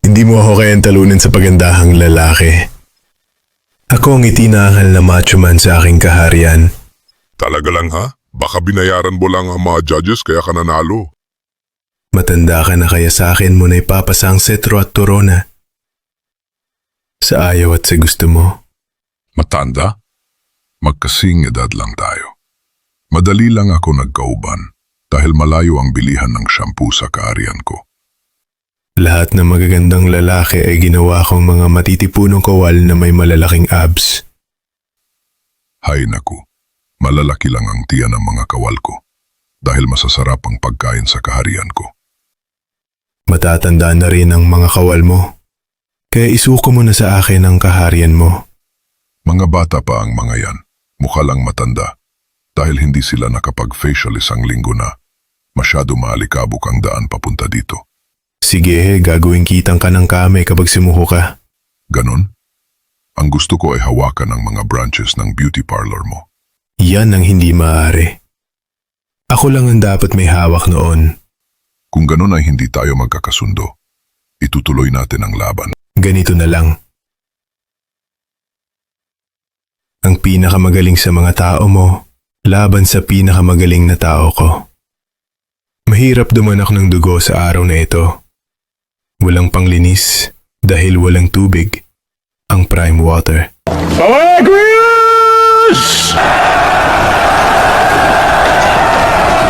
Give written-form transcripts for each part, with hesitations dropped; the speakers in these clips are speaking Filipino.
Hindi mo ako kayang talunin sa pagandahang lalaki. Ako ang itinanghal na macho man sa aking kaharian. Talaga lang ha? Baka binayaran mo lang ang mga judges kaya ka nanalo. Matanda ka na kaya sa akin mo na ipapasa ang setro at torona. Sa ayaw at sa gusto mo. Matanda? Magkasing edad lang tayo. Madali lang ako nagkauban dahil malayo ang bilihan ng shampoo sa kaharian ko. Lahat ng magagandang lalaki ay ginawa kong mga matitipunong kawal na may malalaking abs. Hay naku, malalaki lang ang tiyan ng mga kawal ko dahil masasarap ang pagkain sa kaharian ko. Matatanda na rin ang mga kawal mo. Kaya isuko mo na sa akin ang kaharian mo. Mga bata pa ang mga yan, mukha lang matanda dahil hindi sila nakapag-facial isang linggo na. Masyado maalikabok ang daan papunta dito. Sige, gagawin kitang ka ng kame kapag simuho ka. Ganon? Ang gusto ko ay hawakan ang mga branches ng beauty parlor mo. Yan ang hindi maaari. Ako lang ang dapat may hawak noon. Kung ganon ay hindi tayo magkakasundo. Itutuloy natin ang laban. Ganito na lang. Ang pinakamagaling sa mga tao mo, laban sa pinakamagaling na tao ko. Mahirap dumanak ng dugo sa araw na ito. Walang panglinis dahil walang tubig. Ang prime water.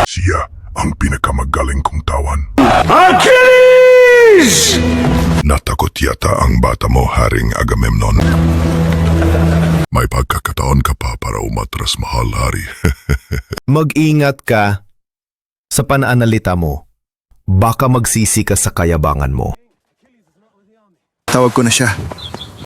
Siya ang pinakamagaling kong tawan. Achilles! Natakot yata ang bata mo, Haring Agamemnon. May pagkakataon ka pa para umatras, mahal, Hari. Mag-ingat ka sa pananalita mo. Baka magsisi ka sa kayabangan mo. Tawag ko na siya.